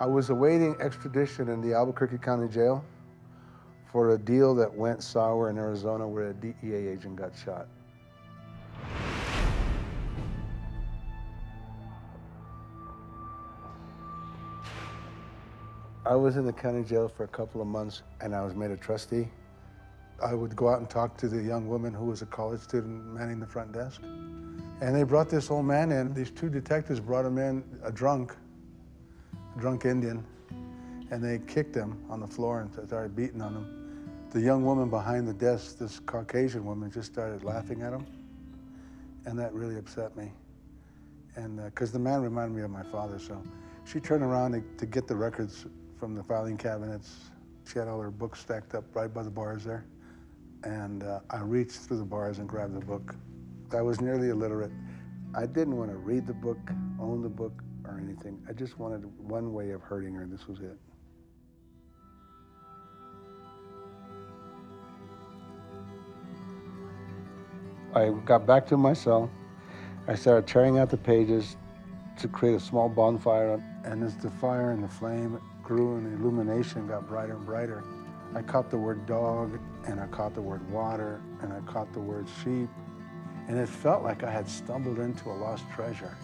I was awaiting extradition in the Albuquerque County Jail for a deal that went sour in Arizona where a DEA agent got shot. I was in the county jail for a couple of months and I was made a trustee. I would go out and talk to the young woman who was a college student manning the front desk. And they brought this old man in. These two detectives brought him in, a drunk Indian, and they kicked him on the floor and started beating on him. The young woman behind the desk, this Caucasian woman, just started laughing at him, and that really upset me. And because the man reminded me of my father, so she turned around to get the records from the filing cabinets. She had all her books stacked up right by the bars there, and I reached through the bars and grabbed the book. I was nearly illiterate. I didn't want to read the book, own the book, or anything. I just wanted one way of hurting her, and this was it. I got back to my cell. I started tearing out the pages to create a small bonfire, and as the fire and the flame grew and the illumination got brighter and brighter, I caught the word dog, and I caught the word water, and I caught the word sheep. And it felt like I had stumbled into a lost treasure,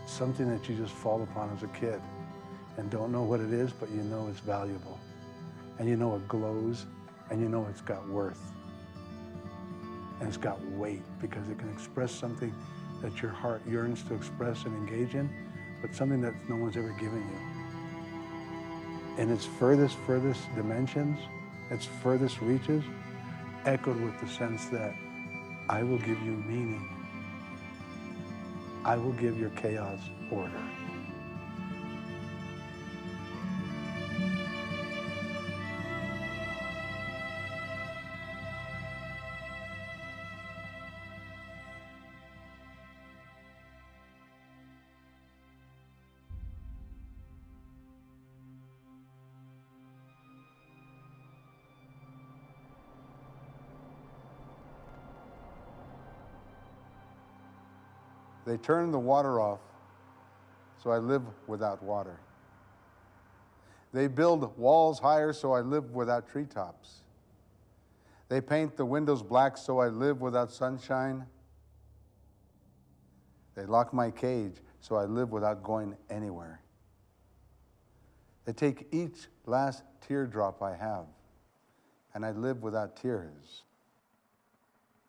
something that you just fall upon as a kid and don't know what it is, but you know it's valuable. And you know it glows, and you know it's got worth. And it's got weight because it can express something that your heart yearns to express and engage in, but something that no one's ever given you. In its furthest dimensions, its furthest reaches, echoed with the sense that I will give you meaning. I will give your chaos order. They turned the water off, so I live without water. They build walls higher, so I live without treetops. They paint the windows black, so I live without sunshine. They lock my cage, so I live without going anywhere. They take each last teardrop I have, and I live without tears.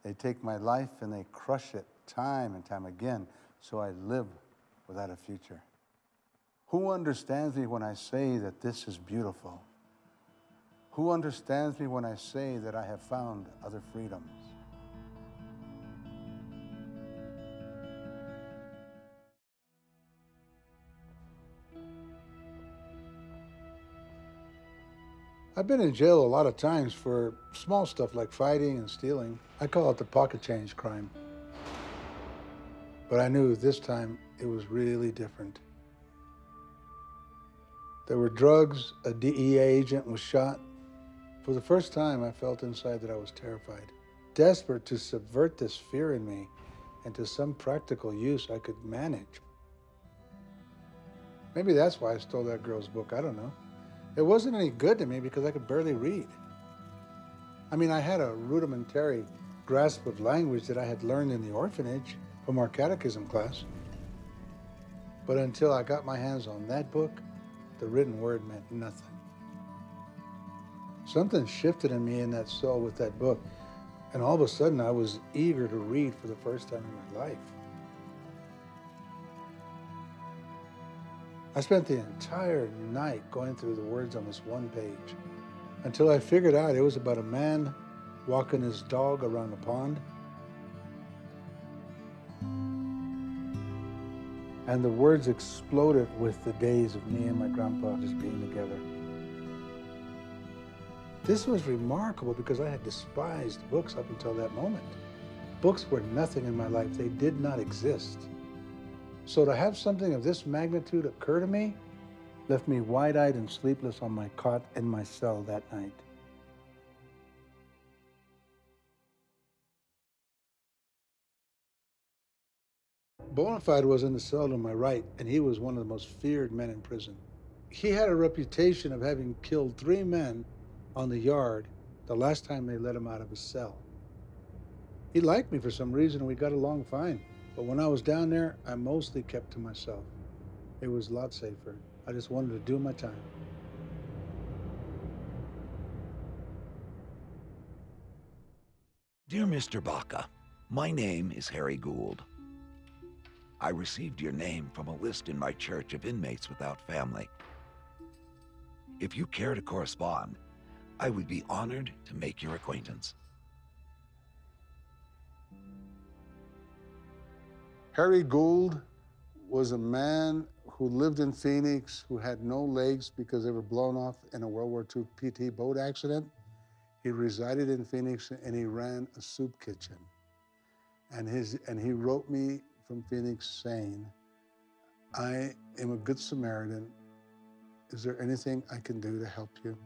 They take my life and they crush it time and time again, so I live without a future. Who understands me when I say that this is beautiful? Who understands me when I say that I have found other freedoms? I've been in jail a lot of times for small stuff like fighting and stealing. I call it the pocket change crime. But I knew this time it was really different. There were drugs, a DEA agent was shot. For the first time, I felt inside that I was terrified, desperate to subvert this fear in me into some practical use I could manage. Maybe that's why I stole that girl's book, I don't know. It wasn't any good to me because I could barely read. I mean, I had a rudimentary grasp of language that I had learned in the orphanage from our catechism class. But until I got my hands on that book, the written word meant nothing. Something shifted in me in that cell with that book, and all of a sudden I was eager to read for the first time in my life. I spent the entire night going through the words on this one page until I figured out it was about a man walking his dog around a pond. And the words exploded with the days of me and my grandpa just being together. This was remarkable because I had despised books up until that moment. Books were nothing in my life. They did not exist. So to have something of this magnitude occur to me left me wide-eyed and sleepless on my cot in my cell that night. Bonafide was in the cell to my right, and he was one of the most feared men in prison. He had a reputation of having killed 3 men on the yard the last time they let him out of his cell. He liked me for some reason, and we got along fine. But when I was down there, I mostly kept to myself. It was a lot safer. I just wanted to do my time. Dear Mr. Baca, my name is Harry Gould. I received your name from a list in my church of inmates without family. If you care to correspond, I would be honored to make your acquaintance. Harry Gould was a man who lived in Phoenix, who had no legs because they were blown off in a World War II PT boat accident. He resided in Phoenix and he ran a soup kitchen. And he wrote me from Phoenix saying, I am a good Samaritan. Is there anything I can do to help you?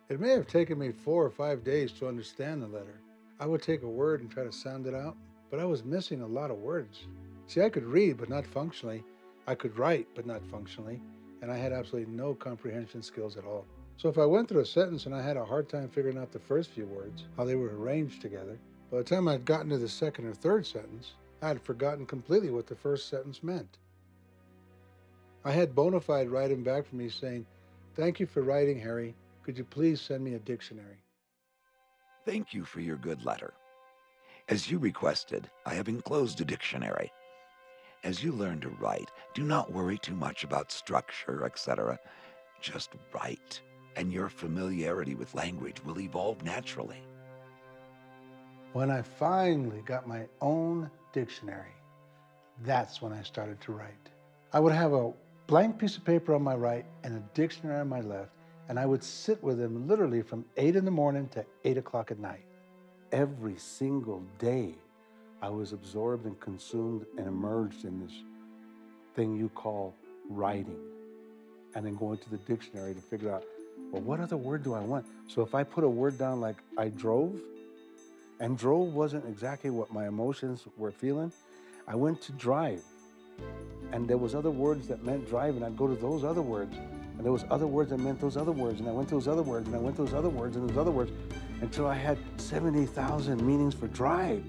It may have taken me 4 or 5 days to understand the letter. I would take a word and try to sound it out, but I was missing a lot of words. See, I could read, but not functionally. I could write, but not functionally. And I had absolutely no comprehension skills at all. So if I went through a sentence and I had a hard time figuring out the first few words, how they were arranged together, by the time I'd gotten to the second or third sentence, I had forgotten completely what the first sentence meant. I had Bonafide write him back for me saying, "Thank you for writing, Harry. Could you please send me a dictionary?" Thank you for your good letter. As you requested, I have enclosed a dictionary. As you learn to write, do not worry too much about structure, etc. Just write, and your familiarity with language will evolve naturally. When I finally got my own dictionary, that's when I started to write. I would have a blank piece of paper on my right and a dictionary on my left, and I would sit with them literally from 8 in the morning to 8 o'clock at night. Every single day, I was absorbed and consumed and immersed in this thing you call writing. And then going to the dictionary to figure out, well, what other word do I want? So if I put a word down like I drove, and drove wasn't exactly what my emotions were feeling, I went to drive. And there was other words that meant drive, and I'd go to those other words. And there was other words that meant those other words, and I went to those other words, and I went to those other words, and those other words, until I had 70,000 meanings for drive.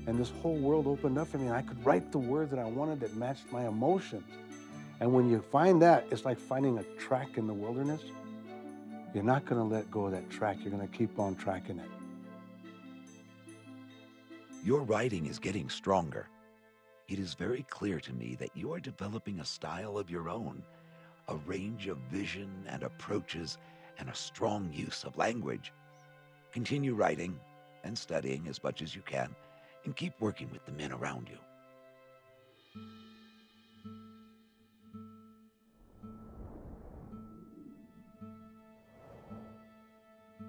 And this whole world opened up for me, and I could write the word that I wanted that matched my emotions. And when you find that, it's like finding a track in the wilderness. You're not gonna let go of that track. You're gonna keep on tracking it. Your writing is getting stronger. It is very clear to me that you are developing a style of your own, a range of vision and approaches, and a strong use of language. Continue writing and studying as much as you can, and keep working with the men around you.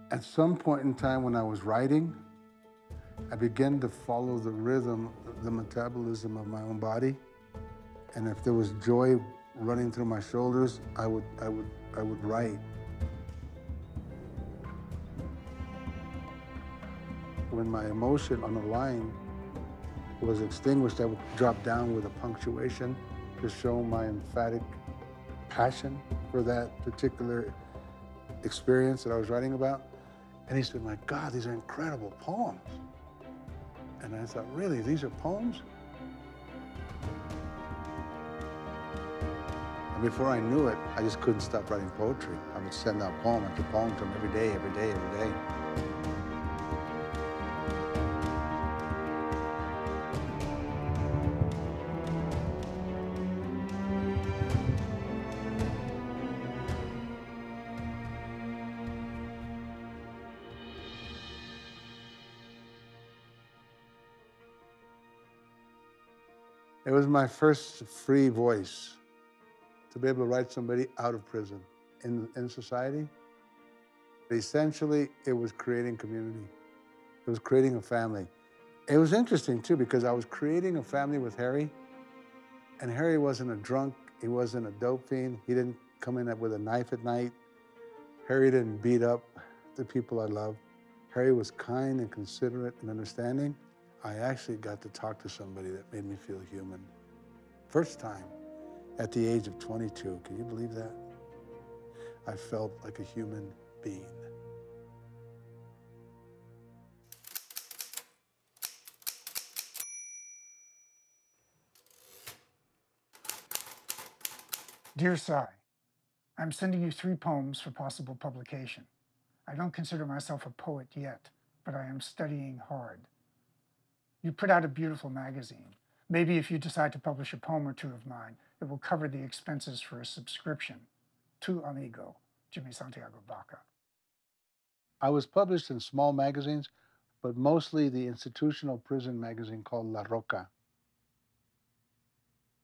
At some point in time when I was writing, I began to follow the rhythm, the metabolism of my own body. And if there was joy running through my shoulders, I would write. When my emotion on the line was extinguished, I would drop down with a punctuation to show my emphatic passion for that particular experience that I was writing about. And he said, "My God, these are incredible poems." And I thought, really, these are poems? And before I knew it, I just couldn't stop writing poetry. I would send out poem after poem to him every day, every day, every day. It was my first free voice to be able to write somebody out of prison in society. Essentially, it was creating community. It was creating a family. It was interesting too, because I was creating a family with Harry, and Harry wasn't a drunk, he wasn't a dope fiend, he didn't come in with a knife at night. Harry didn't beat up the people I love. Harry was kind and considerate and understanding. I actually got to talk to somebody that made me feel human. First time. at the age of 22. Can you believe that? I felt like a human being. Dear Cy, I'm sending you 3 poems for possible publication. I don't consider myself a poet yet, but I am studying hard. You put out a beautiful magazine. Maybe if you decide to publish a poem or 2 of mine, it will cover the expenses for a subscription. Tu amigo, Jimmy Santiago Baca. I was published in small magazines, but mostly the institutional prison magazine called La Roca.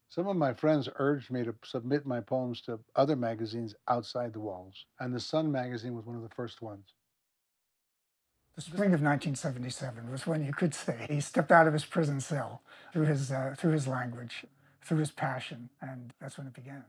Some of my friends urged me to submit my poems to other magazines outside the walls, and the Sun magazine was one of the first ones. The spring of 1977 was when you could say he stepped out of his prison cell through his language, through his passion, and that's when it began.